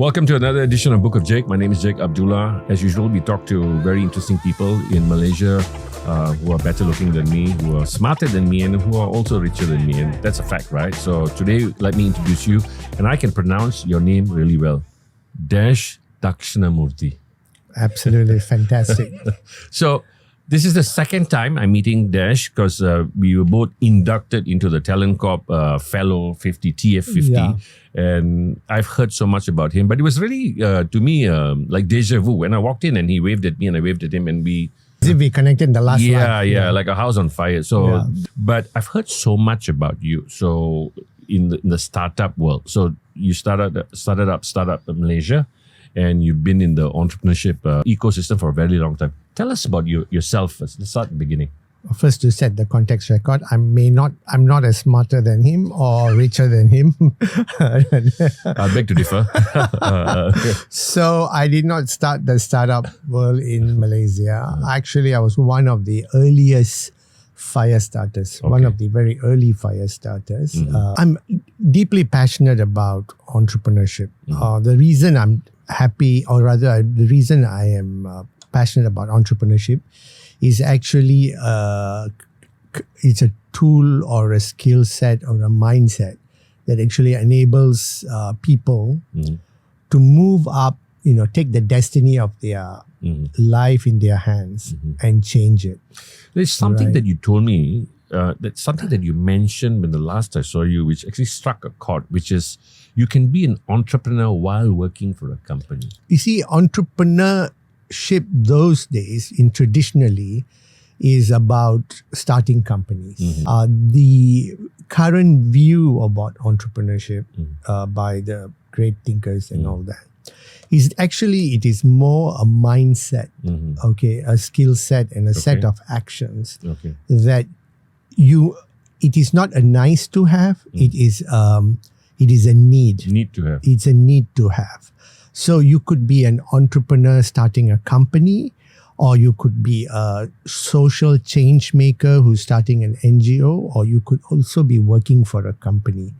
Welcome to another edition of Book of Jake. My name is Jake Abdullah. As usual, we talk to very interesting people in Malaysia who are better looking than me, who are smarter than me, and who are also richer than me. And that's a fact, right? So today, let me introduce you. And I can pronounce your name really well. Dhakshinamoorthy. Absolutely fantastic. So this is the second time I'm meeting Dash because we were both inducted into the Talent Corp Fellow 50, TF50. Yeah. And I've heard so much about him. But it was really, to me, like deja vu. When I walked in and he waved at me and I waved at him and we... As if we connected in the last life. Yeah, like a house on fire. So, But I've heard so much about you. So in the startup world. So you started up in Malaysia. And you've been in the entrepreneurship ecosystem for a very long time. Tell us about yourself first. Let's start at the beginning. First, to set the context record, I'm not as smarter than him or richer than him. I beg to differ. So I did not start the startup world in Malaysia. Actually, I was one of the earliest fire starters, one of the very early fire starters. I'm deeply passionate about entrepreneurship. The reason I'm happy, or rather the reason I am passionate about entrepreneurship is actually it's a tool or a skill set or a mindset that actually enables people to move up, take the destiny of their life in their hands and change it. There's something that you told me, that's something that you mentioned when the last I saw you, which actually struck a chord, which is you can be an entrepreneur while working for a company. You see, entrepreneurship those days, traditionally, is about starting companies. The current view about entrepreneurship by the great thinkers and all that is actually, it is more a mindset, a skill set and a set of actions that it is not a nice to have, it is a need. Need to have. It's a need to have. So you could be an entrepreneur starting a company, or you could be a social change maker who's starting an NGO, or you could also be working for a company.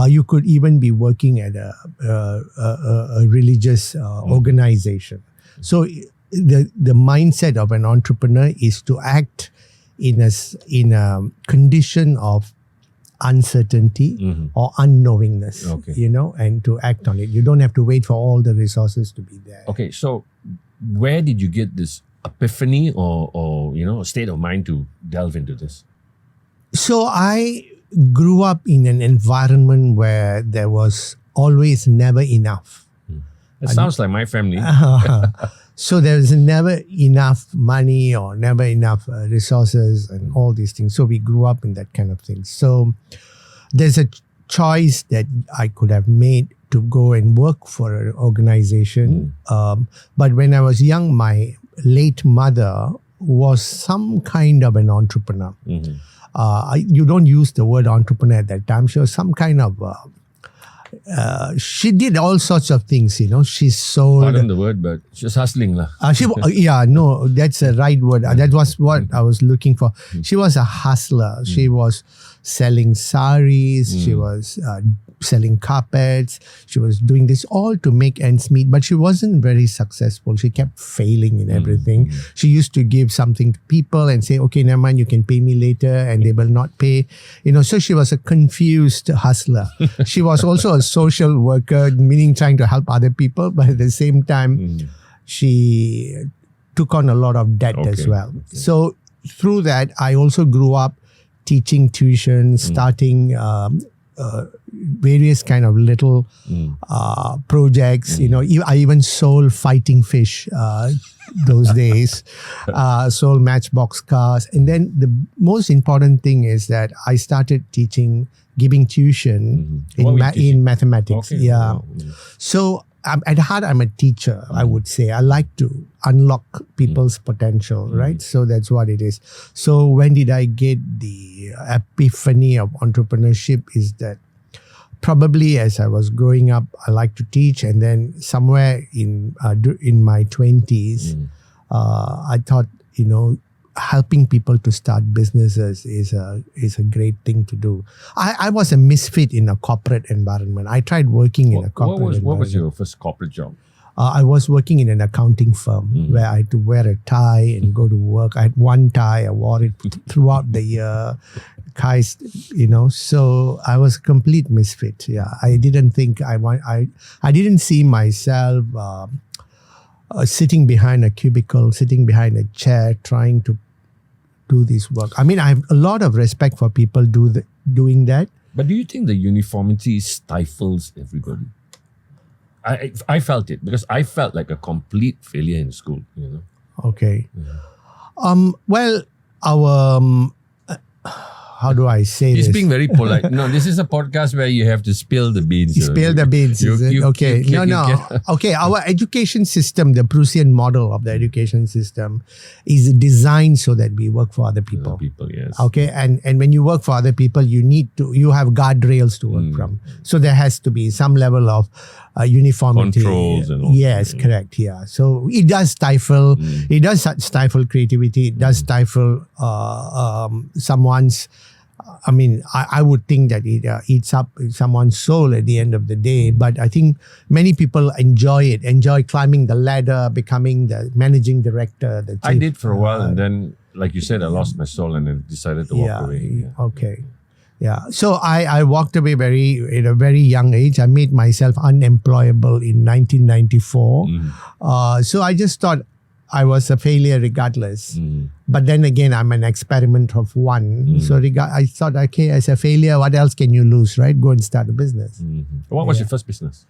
You could even be working at a religious organization. So the mindset of an entrepreneur is to act in a condition of uncertainty or unknowingness, and to act on it. You don't have to wait for all the resources to be there. Okay, so where did you get this epiphany or a state of mind to delve into this? So I grew up in an environment where there was always never enough. It sounds like my family. So there's never enough money or never enough resources and all these things. So we grew up in that kind of thing. So there's a choice that I could have made to go and work for an organization. But when I was young, my late mother was some kind of an entrepreneur. You don't use the word entrepreneur at that time. She was some kind of... she did all sorts of things, She sold... Pardon the word, but she was hustling. That's the right word. That was what I was looking for. She was a hustler. She was selling saris. She was selling carpets. She was doing this all to make ends meet, but she wasn't very successful. She kept failing in everything. She used to give something to people and say, okay, never mind, you can pay me later, and they will not pay. So she was a confused hustler. She was also a social worker, meaning trying to help other people, but at the same time, she took on a lot of debt as well. So through that, I also grew up teaching tuition, starting various kind of little projects. I even sold fighting fish those days, sold matchbox cars. And then the most important thing is that I started giving tuition in mathematics. So at heart, I'm a teacher, I would say. I like to unlock people's potential, right? So that's what it is. So when did I get the epiphany of entrepreneurship is that probably as I was growing up, I liked to teach. And then somewhere in my 20s, I thought, helping people to start businesses is a great thing to do. I was a misfit in a corporate environment. I tried working in a corporate environment. What was your first corporate job? I was working in an accounting firm where I had to wear a tie and go to work. I had one tie. I wore it throughout the year. Ties, so I was a complete misfit. Yeah, I didn't think I didn't see myself sitting behind a cubicle, sitting behind a chair, trying to do this work. I mean, I have a lot of respect for people doing that. But do you think the uniformity stifles everybody? I felt it because I felt like a complete failure in school. Okay. Yeah. Well, our how do I say He's this? being very polite. No, this is a podcast where you have to spill the beans. Spill the beans, is it? Okay. Okay, our education system, the Prussian model of the education system, is designed so that we work for other people. Other people, yes. Okay, and when you work for other people, you have guardrails to work from. So there has to be some level of uniformity. Controls and all. Yes, correct. Yeah. So it does stifle. It does stifle creativity. It does stifle someone's. I mean, I would think that it eats up someone's soul at the end of the day. But I think many people enjoy climbing the ladder, becoming the managing director. I did for a while, and then, like you said, I lost my soul and then decided to walk away. Yeah. Okay. Yeah. So I walked away at a very young age. I made myself unemployable in 1994. So I just thought I was a failure regardless. But then again, I'm an experiment of one. So I thought, okay, as a failure, what else can you lose, right? Go and start a business. What was your first business?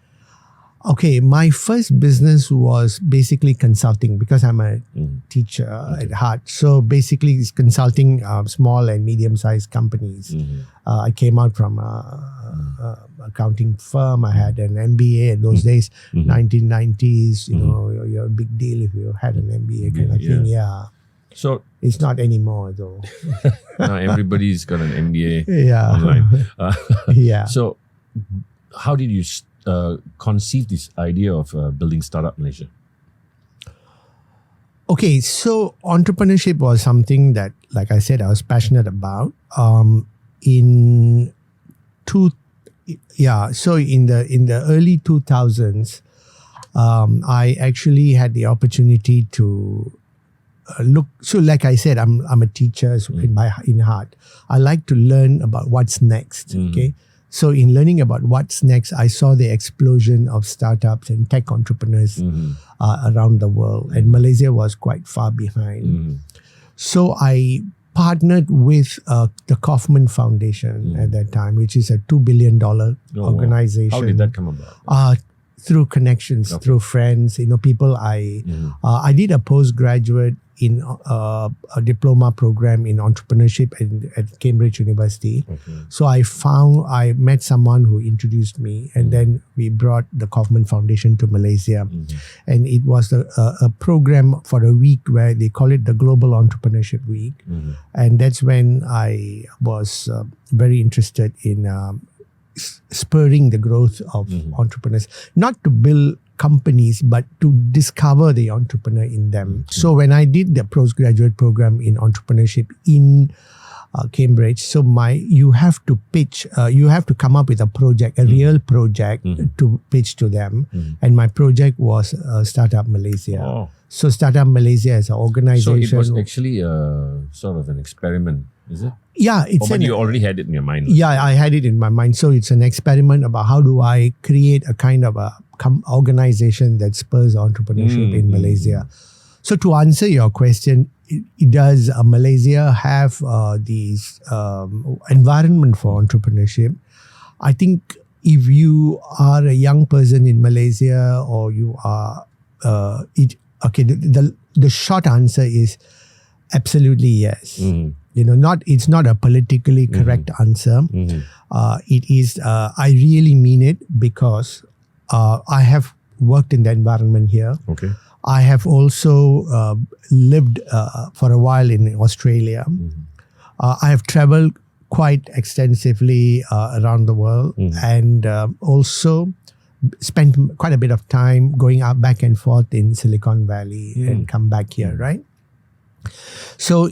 Okay, my first business was basically consulting because I'm a teacher at heart. So basically, it's consulting small and medium-sized companies. I came out from a accounting firm. I had an MBA in those days, 1990s. You're a big deal if you had an MBA kind of thing. Yeah. So it's not anymore though. Now everybody's got an MBA online. Yeah. So how did you conceive this idea of building Startup Malaysia? Okay, so entrepreneurship was something that, like I said, I was passionate about. So in the early 2000s, I actually had the opportunity to look. So, like I said, I'm a teacher in heart. I like to learn about what's next. Okay. So in learning about what's next, I saw the explosion of startups and tech entrepreneurs around the world. And Malaysia was quite far behind. So I partnered with the Kaufman Foundation at that time, which is a $2 billion organization. How did that come about? Through connections, through friends, people. I did a postgraduate in a diploma program in entrepreneurship at Cambridge University. So I met someone who introduced me, and then we brought the Kaufman Foundation to Malaysia. And it was a program for a week where they call it the Global Entrepreneurship Week. And that's when I was very interested in spurring the growth of entrepreneurs, not to build companies, but to discover the entrepreneur in them. So when I did the postgraduate program in entrepreneurship in Cambridge, so you have to pitch, you have to come up with a project, a real project to pitch to them. And my project was Startup Malaysia. So Startup Malaysia is an organization. So it was actually sort of an experiment, is it? Yeah, but you already had it in your mind. Yeah, I had it in my mind. So it's an experiment about how do I create a kind of a organization that spurs entrepreneurship in Malaysia. So to answer your question, does Malaysia have these environment for entrepreneurship? I think if you are a young person in Malaysia, or you are, the short answer is absolutely yes. It's not a politically correct answer. It is. I really mean it because I have worked in the environment here. Okay. I have also lived for a while in Australia. I have traveled quite extensively around the world, and also spent quite a bit of time going back and forth in Silicon Valley and come back here, right? So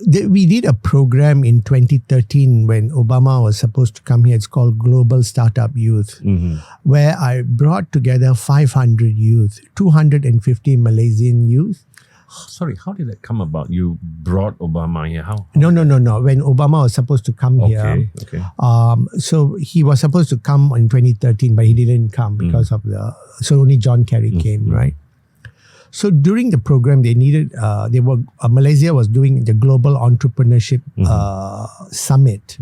we did a program in 2013 when Obama was supposed to come here. It's called Global Startup Youth, where I brought together 500 youth, 250 Malaysian youth. Sorry, how did that come about? You brought Obama here. How? No. When Obama was supposed to come here, so he was supposed to come in 2013, but he didn't come because of so only John Kerry came, right? So during the program, they needed, Malaysia was doing the Global Entrepreneurship Summit.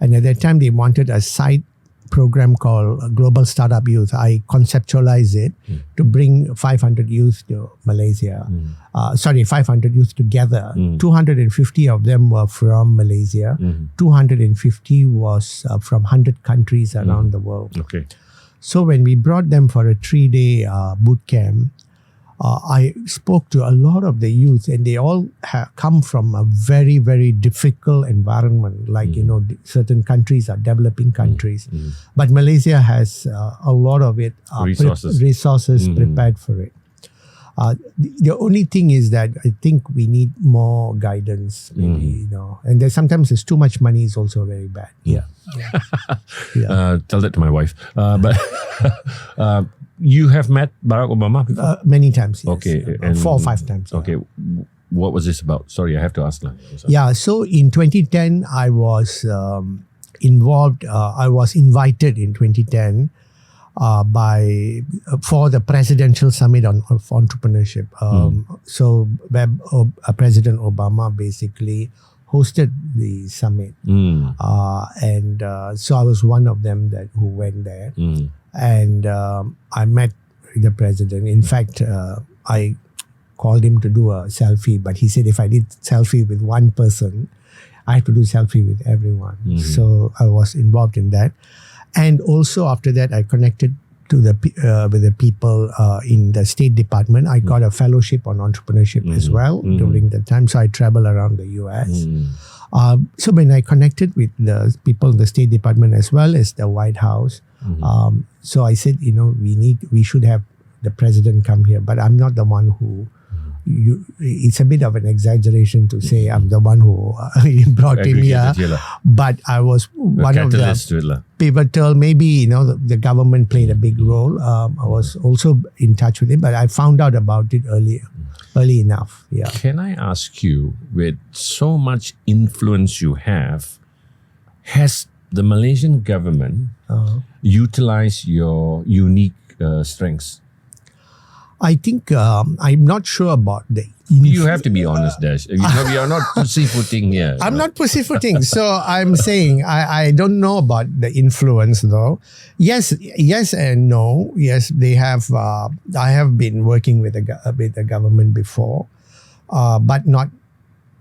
And at that time, they wanted a side program called Global Startup Youth. I conceptualized it to bring 500 youth to Malaysia. 500 youth together. 250 of them were from Malaysia. 250 was from 100 countries around the world. Okay. So when we brought them for a 3-day boot camp, I spoke to a lot of the youth, and they all come from a very, very difficult environment. Like, certain countries are developing countries. But Malaysia has a lot of it, resources prepared for it. The only thing is that I think we need more guidance, maybe, and sometimes there's too much money is also very bad. Tell that to my wife. But you have met Barack Obama before? Many times, yes. Okay. And 4 or 5 times. Okay. What was this about? Sorry, I have to ask now. Yeah, so in 2010, I was involved, I was invited in 2010 for the Presidential Summit of Entrepreneurship. So President Obama basically hosted the summit. And so I was one of them who went there. And I met the president. In fact, I called him to do a selfie, but he said if I did selfie with one person, I have to do selfie with everyone. So I was involved in that. And also after that, I connected to with the people in the State Department. I got a fellowship on entrepreneurship as well during that time. So I travel around the US. So when I connected with the people in the State Department as well as the White House, so I said, we should have the president come here, but I'm not the one who. It's a bit of an exaggeration to say I'm the one who brought him here, but I was one of the pivotal. Maybe the government played a big role. I was also in touch with him, but I found out about it early enough. Yeah. Can I ask you, with so much influence you have, has the Malaysian government utilized your unique strengths? I think I'm not sure about the. You have to be honest, Dash. We are not pussyfooting here. I'm not pussyfooting. So I'm saying I don't know about the influence though. Yes and no. Yes, they have. I have been working with the government before, but not.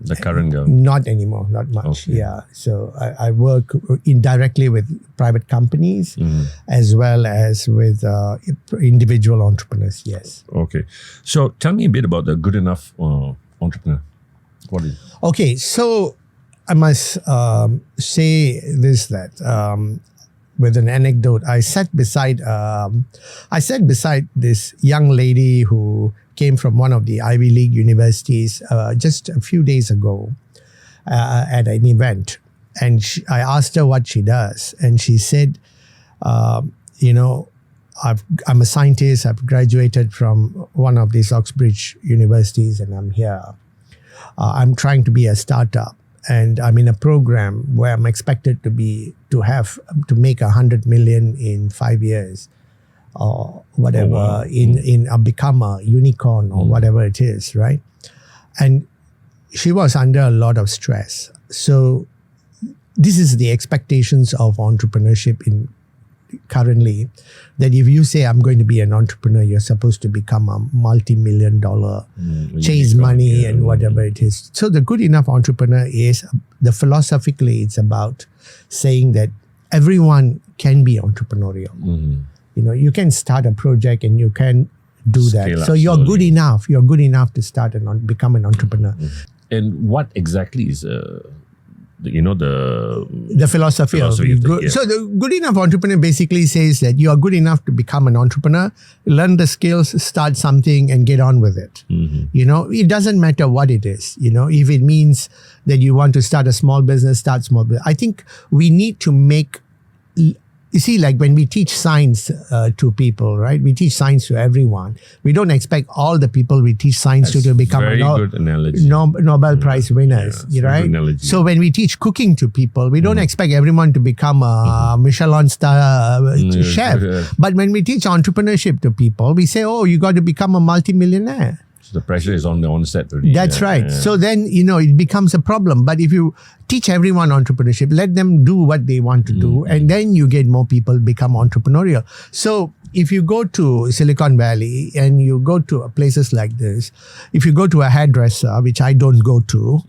The current government? Not anymore, not much. Okay. Yeah. So I work indirectly with private companies as well as with individual entrepreneurs. Yes. Okay. So tell me a bit about the Good Enough Entrepreneur. What is it? Okay. So I must say this, that with an anecdote, I sat beside this young lady who came from one of the Ivy League universities just a few days ago at an event. And I asked her what she does. And she said, I'm a scientist. I've graduated from one of these Oxbridge universities and I'm here. I'm trying to be a startup. And I'm in a program where I'm expected to make 100 million in 5 years. Or whatever, in become a unicorn or whatever it is, right? And she was under a lot of stress. So this is the expectations of entrepreneurship currently, that if you say I'm going to be an entrepreneur, you're supposed to become a multi-million-dollar, chase money and whatever it is. So the Good Enough Entrepreneur is, philosophically, it's about saying that everyone can be entrepreneurial. You can start a project and you can do that. So you're good enough. You're good enough to start and become an entrepreneur. And what exactly is the philosophy of good. yeah. So the good enough entrepreneur basically says that you are good enough to become an entrepreneur, learn the skills, start something and get on with it. It doesn't matter what it is. If it means that you want to start a small business, start small business. I think we need to make, you see, like when we teach science to people, right? We teach science to everyone. We don't expect all the people we teach science to become very good analogy. Nobel Prize winners, right? So when we teach cooking to people, we don't expect everyone to become a Michelin star chef. But when we teach entrepreneurship to people, we say, oh, you got to become a multimillionaire. The pressure is on the onset already. That's right. Yeah. So then, it becomes a problem. But if you teach everyone entrepreneurship, let them do what they want to do, and then you get more people become entrepreneurial. So if you go to Silicon Valley and you go to places like this, if you go to a hairdresser, which I don't go to,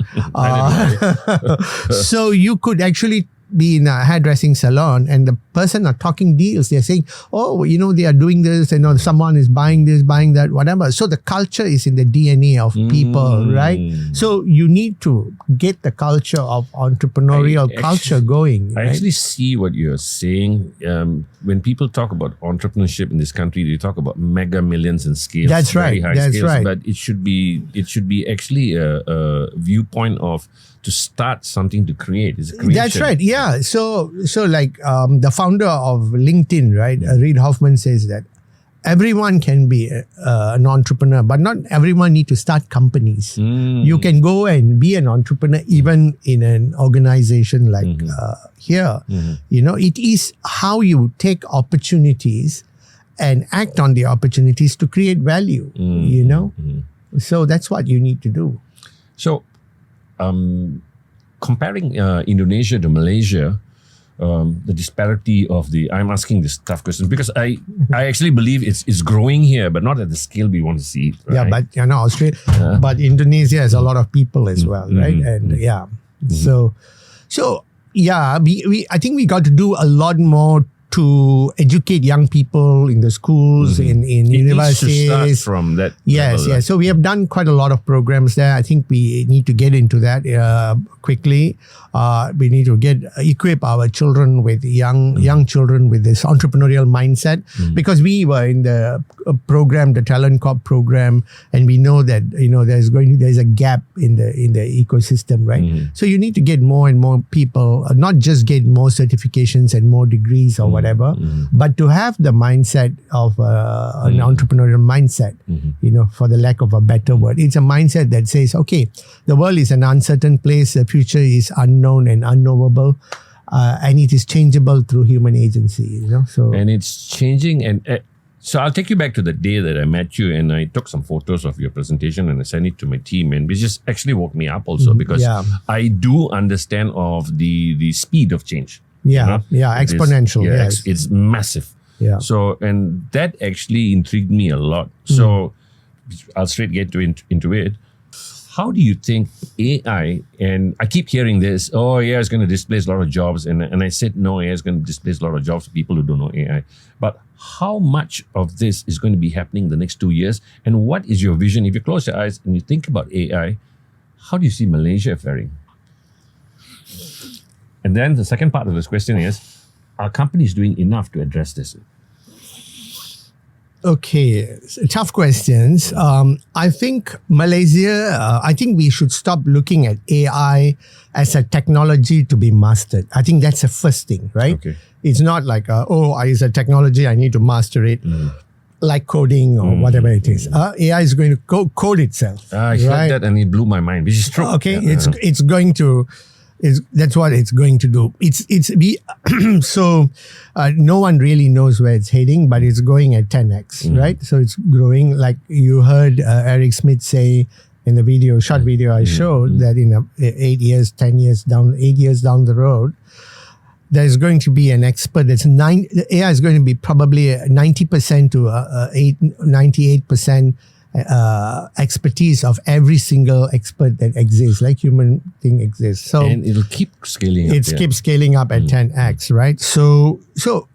so you could actually be in a hairdressing salon and the person are talking deals. They're saying, oh, they are doing this and someone is buying this, buying that, whatever. So the culture is in the DNA of people, right? So you need to get the culture of entrepreneurial culture going. I actually see what you're saying. When people talk about entrepreneurship in this country, they talk about mega millions in scale. That's right. That's scales, right. But it should be actually a viewpoint of to start something to create. It's a creation. That's right. Yeah. So like the founder of LinkedIn, right? Reid Hoffman says that everyone can be an entrepreneur, but not everyone need to start companies. You can go and be an entrepreneur even in an organization like here. It is how you take opportunities and act on the opportunities to create value, So that's what you need to do. So, comparing Indonesia to Malaysia, the disparity of I'm asking this tough question because I actually believe it's growing here, but not at the scale we want to see it. Right? Yeah, but Australia, but Indonesia has a lot of people as well, right? And so yeah, I think we got to do a lot more to educate young people in the schools, in universities. Needs to start from that level. Yes. So we have done quite a lot of programs there. I think we need to get into that quickly. We need to equip our children with young children with this entrepreneurial mindset, because we were in the program, the Talent Corp program, and we know that there's a gap in the ecosystem, right? So you need to get more and more people, not just get more certifications and more degrees or whatever, but to have the mindset of an entrepreneurial mindset, for the lack of a better word. It's a mindset that says, okay, the world is an uncertain place, the future is unknown and unknowable, and it is changeable through human agency, So and it's changing, and so I'll take you back to the day that I met you, and I took some photos of your presentation and I sent it to my team, and which just actually woke me up also because I do understand of the speed of change. Exponential. Yes. It's massive. Yeah. So, and that actually intrigued me a lot. So, I'll straight get into it. How do you think AI, and I keep hearing this, AI is going to displace a lot of jobs. And I said, no, AI is going to displace a lot of jobs for people who don't know AI. But how much of this is going to be happening in the next 2 years? And what is your vision? If you close your eyes and you think about AI, how do you see Malaysia faring? And then the second part of this question is, are companies doing enough to address this? Okay, tough questions. I think Malaysia, I think we should stop looking at AI as a technology to be mastered. I think that's the first thing, right? Okay. It's not like, it's a technology, I need to master it. Like coding or whatever it is. AI is going to code itself. I heard that and it blew my mind, which is true. Okay, it's going to... that's what it's going to do. So no one really knows where it's heading, but it's going at 10x, right? So it's growing. Like you heard Eric Smith say in the short video I showed, that in 8 years, 10 years down, 8 years down the road, there's going to be an expert AI is going to be probably 90% to 98% expertise of every single expert that exists, like human thing exists. So and it'll keep scaling up. It keeps scaling up at 10x, right? So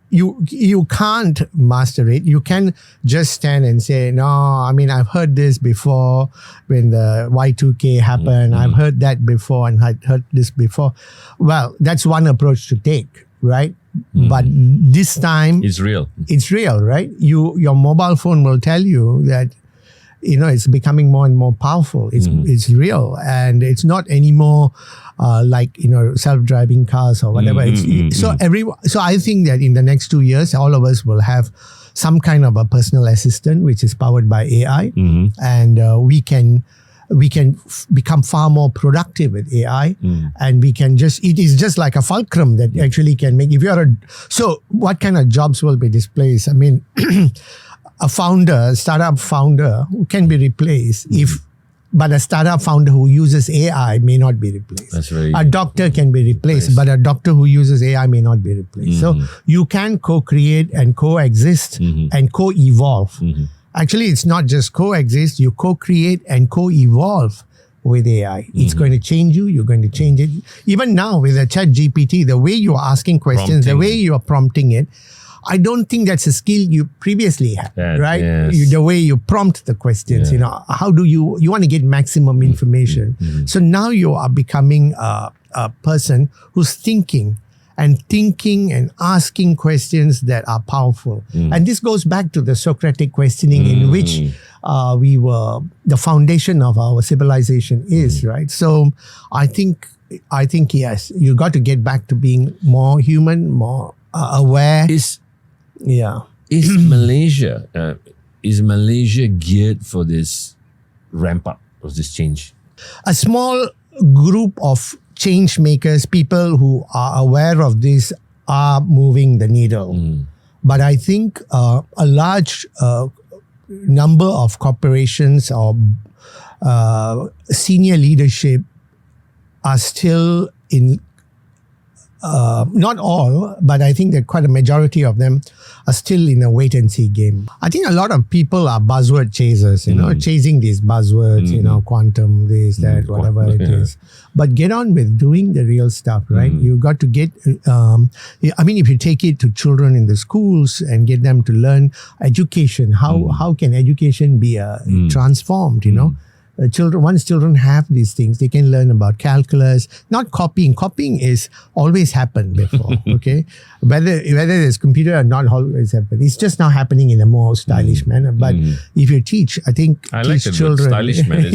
you can't master it. You can just stand and say, no, I mean, I've heard this before when the Y2K happened. I've heard that before and I'd heard this before. Well, that's one approach to take, right? But this time It's real. it's real, right? Your mobile phone will tell you that it's becoming more and more powerful. It's real, and it's not anymore like self-driving cars or whatever. So I think that in the next 2 years, all of us will have some kind of a personal assistant which is powered by AI, and we can become far more productive with AI, and we can it is just like a fulcrum that actually can make, so what kind of jobs will be displaced? I mean, a startup founder can be replaced but a startup founder who uses AI may not be replaced. That's right. A doctor can be replaced, but a doctor who uses AI may not be replaced. So you can co-create and coexist and co-evolve. Actually, it's not just coexist, you co-create and co-evolve with AI. It's going to change you, you're going to change it. Even now with the chat GPT, the way you are asking questions, the way you are prompting it, I don't think that's a skill you previously had, right? Yes. The way you prompt the questions, how do you want to get maximum information. So now you are becoming a person who's thinking and asking questions that are powerful. And this goes back to the Socratic questioning in which the foundation of our civilization is, right? So I think yes, you got to get back to being more human, more aware. Is Malaysia geared for this ramp up of this change? A small group of change makers, people who are aware of this, are moving the needle. But I think a large number of corporations or senior leadership are still in, not all, but I think that quite a majority of them are still in a wait and see game. I think a lot of people are buzzword chasers, chasing these buzzwords, quantum, this, that, whatever it is. But get on with doing the real stuff, right? You got to get, if you take it to children in the schools and get them to learn education, how can education be transformed, once children have these things, they can learn about calculus, not copying. Copying is always happened before, okay? Whether there's computer or not always happened. It's just now happening in a more stylish manner. But if you teach, I think I like children, stylish manner.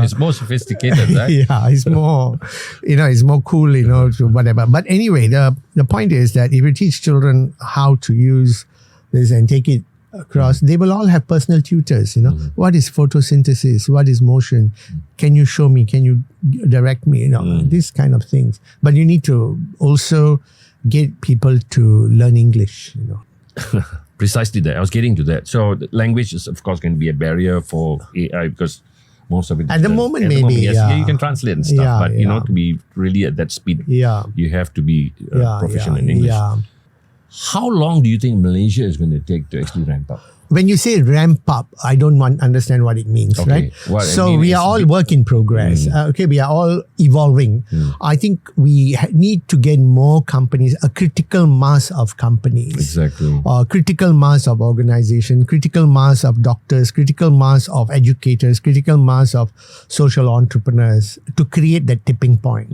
It's more sophisticated, right? Yeah, it's more, it's more cool, to whatever. But anyway, the point is that if you teach children how to use this and take it across, they will all have personal tutors, what is photosynthesis, what is motion, can you show me, can you direct me, these kind of things. But you need to also get people to learn English, Precisely that. I was getting to that. So the language is of course going to be a barrier for AI because most of it at the moment, maybe yes, you can translate and stuff, but to be really at that speed, you have to be proficient in English. How long do you think Malaysia is going to take to actually ramp up? When you say ramp up, I don't understand what it means, right? So we are all work in progress. We are all evolving. I think we need to get more companies, a critical mass of companies. Exactly. Critical mass of organization, critical mass of doctors, critical mass of educators, critical mass of social entrepreneurs to create that tipping point,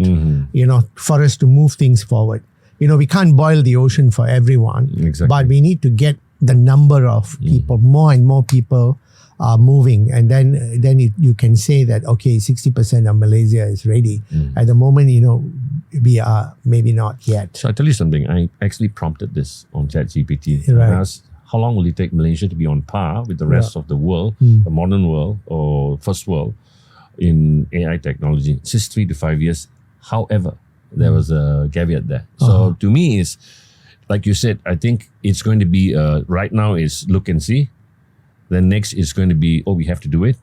for us to move things forward. We can't boil the ocean for everyone, but we need to get the number of people, more and more people are moving. And then you can say that, okay, 60% of Malaysia is ready. At the moment, we are maybe not yet. So I tell you something, I actually prompted this on ChatGPT. Right. I asked, how long will it take Malaysia to be on par with the rest of the world, the modern world or first world in AI technology? It's just 3 to 5 years. However, there was a caveat there. So to me, is like you said, I think it's going to be right now is look and see. Then next is going to be, we have to do it.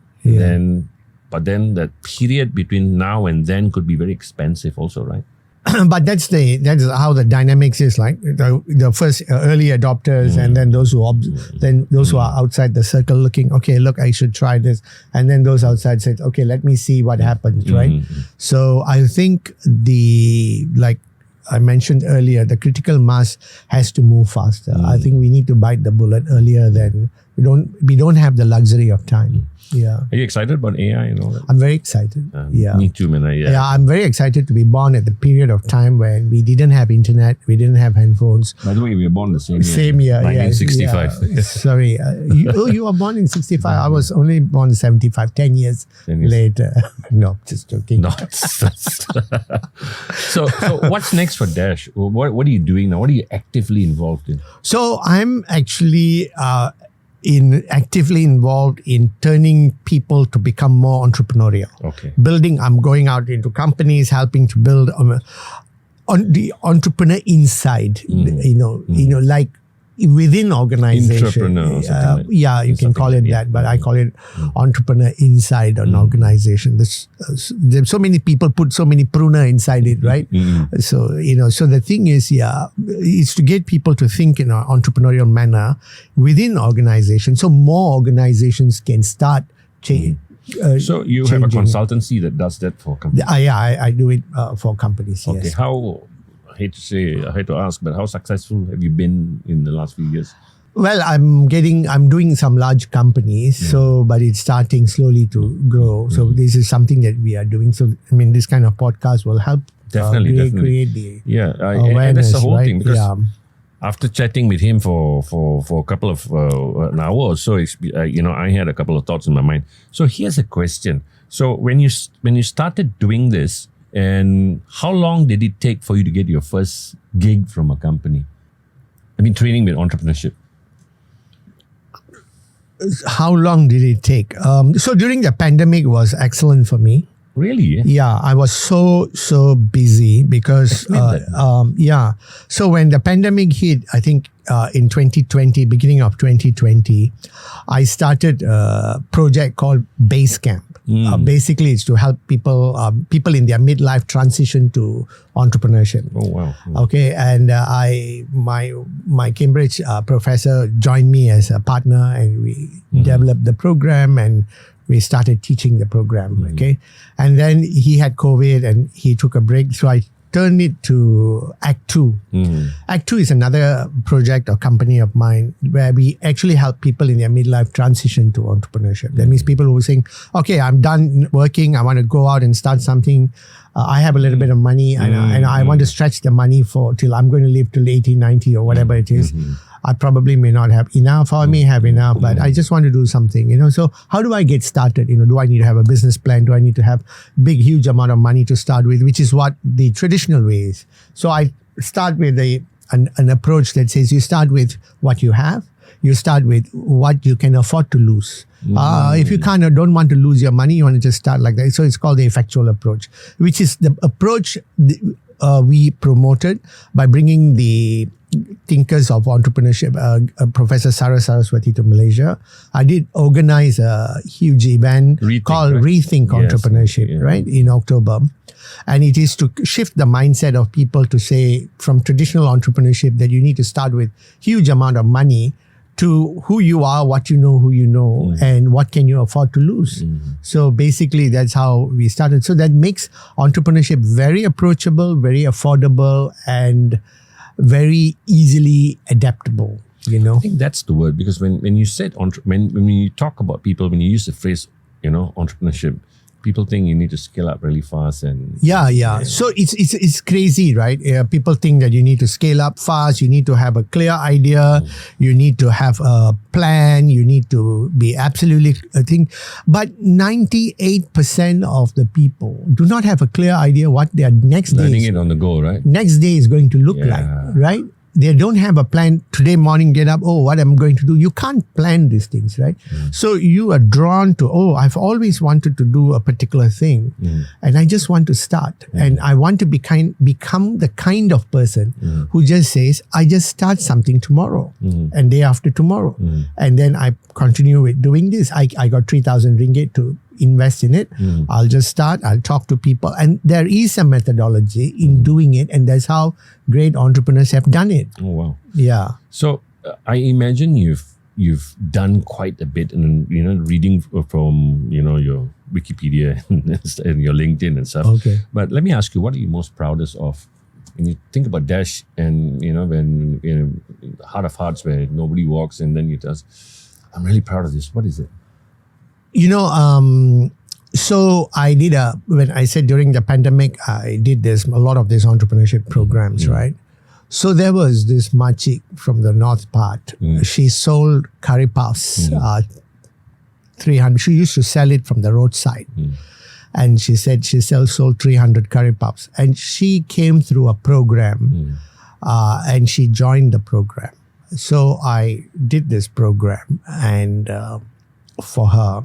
But then that period between now and then could be very expensive also, right? But that's how the dynamics is like. The first early adopters, and then those who are outside the circle looking. Okay, look, I should try this, and then those outside said, okay, let me see what happens, right? So I think I mentioned earlier, the critical mass has to move faster. I think we need to bite the bullet earlier than we don't have the luxury of time. Yeah. Are you excited about AI and all that? I'm very excited. Me too, man. I'm very excited to be born at the period of time when we didn't have internet, we didn't have handphones. By the way, we were born the same year. Same year, 1965. Yeah. Sorry. You were born in 65. I was only born in 75, 10 years later. No, just joking. No. So what's next for Dash? What are you doing now? What are you actively involved in? So I'm actually actively involved in turning people to become more entrepreneurial. Okay. I'm going out into companies, helping to build on the entrepreneur inside. Like within organization. You can call it that, but I call it entrepreneur inside an organization. There's so many people put so many pruner inside it, right? So the thing is, is to get people to think in an entrepreneurial manner within organization, so more organizations can start changing. So you have a consultancy that does that for companies? I do it for companies. Okay, yes. I hate to ask, but how successful have you been in the last few years? Well, I'm doing some large companies, but it's starting slowly to grow. So this is something that we are doing. So this kind of podcast will help definitely create the awareness. And that's the whole thing, because after chatting with him for a couple of an hour or so, I had a couple of thoughts in my mind. So here's a question. So when you started doing this, and how long did it take for you to get your first gig from a company? Training with entrepreneurship. How long did it take? So during the pandemic was excellent for me. Really? Yeah, I was so busy because So when the pandemic hit, I think in 2020, beginning of 2020, I started a project called Basecamp. Basically, it's to help people in their midlife transition to entrepreneurship. Oh wow! Okay, and my Cambridge professor joined me as a partner, and we developed the program, and we started teaching the program. Okay, and then he had COVID, and he took a break, so I turned it to Act 2. Act 2 is another project or company of mine where we actually help people in their midlife transition to entrepreneurship. That means people who are saying, okay, I'm done working, I want to go out and start something. I have a little bit of money and I want to stretch the money till I'm going to live till 80, 90 or whatever it is. I probably may not have enough, or I may have enough, but I just want to do something, So how do I get started? Do I need to have a business plan? Do I need to have huge amount of money to start with, which is what the traditional way is. So I start with an approach that says you start with what you have. You start with what you can afford to lose. If you don't want to lose your money, you want to just start like that. So it's called the effectual approach, which is the approach we promoted by bringing the thinkers of entrepreneurship, Professor Saraswati to Malaysia. I did organize a huge event called Rethink Entrepreneurship, right, in October. And it is to shift the mindset of people to say from traditional entrepreneurship that you need to start with huge amount of money to who you are, what you know, who you know, and what can you afford to lose. So basically, that's how we started. So that makes entrepreneurship very approachable, very affordable, and very easily adaptable. I think that's the word, because when you said when you talk about people, when you use the phrase entrepreneurship, people think you need to scale up really fast and so it's crazy, right? People think that you need to scale up fast, you need to have a clear idea, you need to have a plan, you need to be absolutely but 98% of the people do not have a clear idea what their next day learning it on the go, right? Next day is going to look like, right? They don't have a plan. Today morning, get up, what I'm going to do. You can't plan these things, right? So you are drawn to, I've always wanted to do a particular thing and I just want to start. And I want to become the kind of person who just says, I just start something tomorrow and day after tomorrow. And then I continue with doing this. I got 3,000 ringgit to invest in it. I'll just start, I'll talk to people, and there is a methodology in doing it, and that's how great entrepreneurs have done it. Oh wow. Yeah. So I imagine you've done quite a bit, and reading from your Wikipedia and your LinkedIn and stuff. Okay. But let me ask you, what are you most proudest of And you think about Dash, and when in the heart of hearts where nobody walks, and then you tell us, I'm really proud of this. What is it? So I did when I said during the pandemic, I did a lot of these entrepreneurship programs, right? So there was this makcik from the north part. She sold curry puffs, 300. She used to sell it from the roadside. And she said she sold 300 curry puffs. And she came through a program and she joined the program. So I did this program and for her,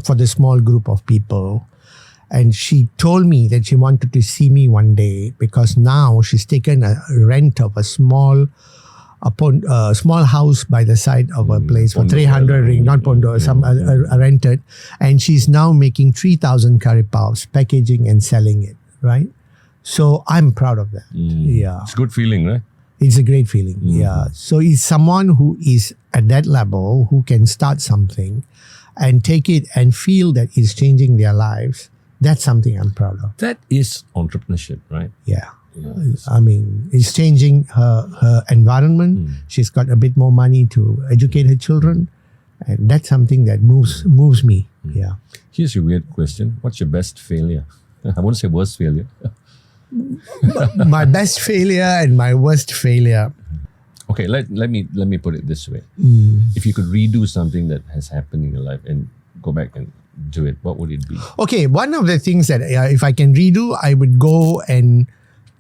for the small group of people. And she told me that she wanted to see me one day because now she's taken a rent of a small house by the side of a place for 300 ring, not pondo, rented. And she's now making 3,000 curry puffs, packaging and selling it, right? So I'm proud of that. Yeah. It's a good feeling, right? It's a great feeling. Yeah. So it's someone who is at that level who can start something and take it and feel that it's changing their lives. That's something I'm proud of. That is entrepreneurship, right? Yeah. I mean, it's changing her environment. She's got a bit more money to educate her children. And that's something that moves me. Yeah. Here's a weird question. What's your best failure? I won't say worst failure. My best failure and my worst failure. Okay, let me put it this way. If you could redo something that has happened in your life and go back and do it, what would it be? Okay, one of the things that if I can redo, I would go and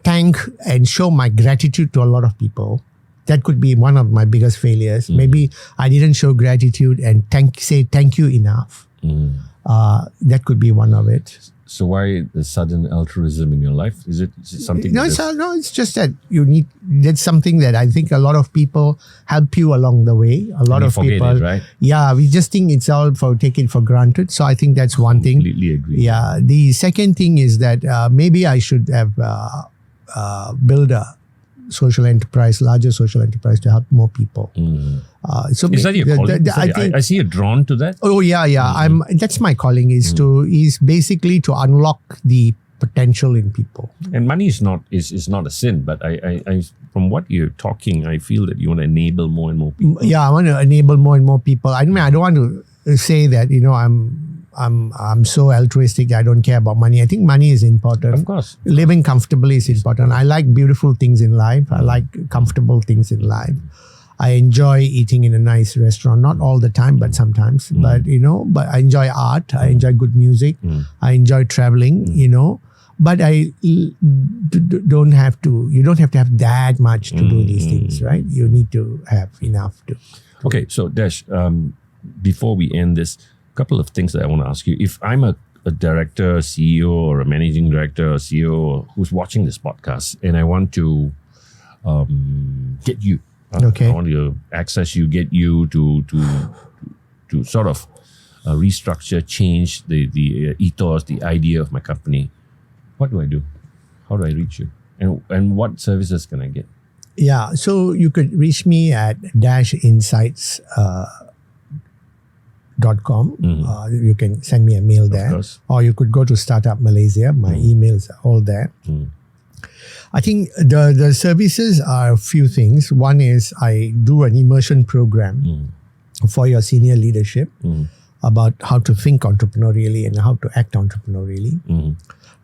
thank and show my gratitude to a lot of people. That could be one of my biggest failures. Maybe I didn't show gratitude and say thank you enough. That could be one of it. So why the sudden altruism in your life? Is it something? No, it's just that that's something that I think a lot of people help you along the way. A lot of people, it, right? Yeah, we just think it's all take it for granted. So I think that's one thing. Completely agree. Yeah. The second thing is that maybe I should have built a larger social enterprise to help more people. So is that your calling? I see you're drawn to that. Oh yeah. That's my calling is basically to unlock the potential in people. And money is not a sin, but I from what you're talking, I feel that you want to enable more and more people. Yeah, I want to enable more and more people. I mean, I don't want to say that I'm so altruistic that I don't care about money. I think money is important. Of course. Living comfortably is important. I like beautiful things in life. I like comfortable things in life. I enjoy eating in a nice restaurant, not all the time, but sometimes. But I enjoy art. I enjoy good music. I enjoy traveling, But you don't have to have that much to do these things, right? You need to have enough to. Okay, so Dash, before we end this, couple of things that I want to ask you. If I'm a director, CEO, or a managing director or CEO who's watching this podcast, and I want to get you, I want to access you, get you to sort of restructure, change the ethos, the idea of my company. What do I do? How do I reach you? And what services can I get? Yeah, so you could reach me at dashinsights.com. You can send me a mail there, or you could go to Startup Malaysia. My emails are all there. I think the services are a few things. One is I do an immersion program for your senior leadership about how to think entrepreneurially and how to act entrepreneurially.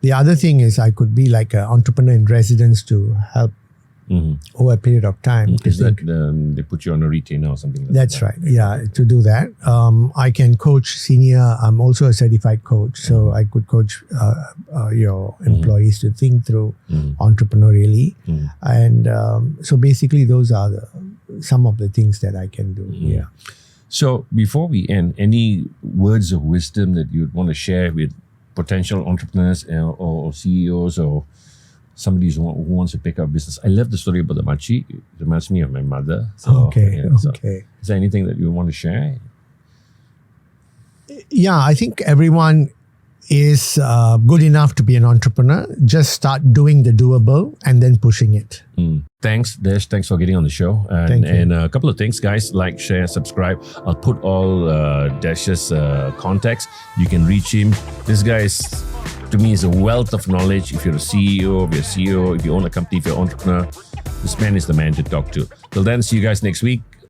The other thing is I could be like an entrepreneur in residence to help over a period of time. Is that they put you on a retainer or something like that? That's right. Yeah, to do that. I can coach senior. I'm also a certified coach. So I could coach your employees to think through entrepreneurially. And so basically those are some of the things that I can do. Yeah. So before we end, any words of wisdom that you'd want to share with potential entrepreneurs or CEOs or somebody who wants to pick up business? I love the story about the machi. It reminds me of my mother. So, So is there anything that you want to share? Yeah, I think everyone is good enough to be an entrepreneur. Just start doing the doable and then pushing it. Thanks, Dash. Thanks for getting on the show. And a couple of things, guys. Like, share, subscribe. I'll put all Dash's contacts. You can reach him. This guy is to me is a wealth of knowledge. If you're a CEO, if you're a CEO, if you own a company, if you're an entrepreneur, this man is the man to talk to. Till then, see you guys next week.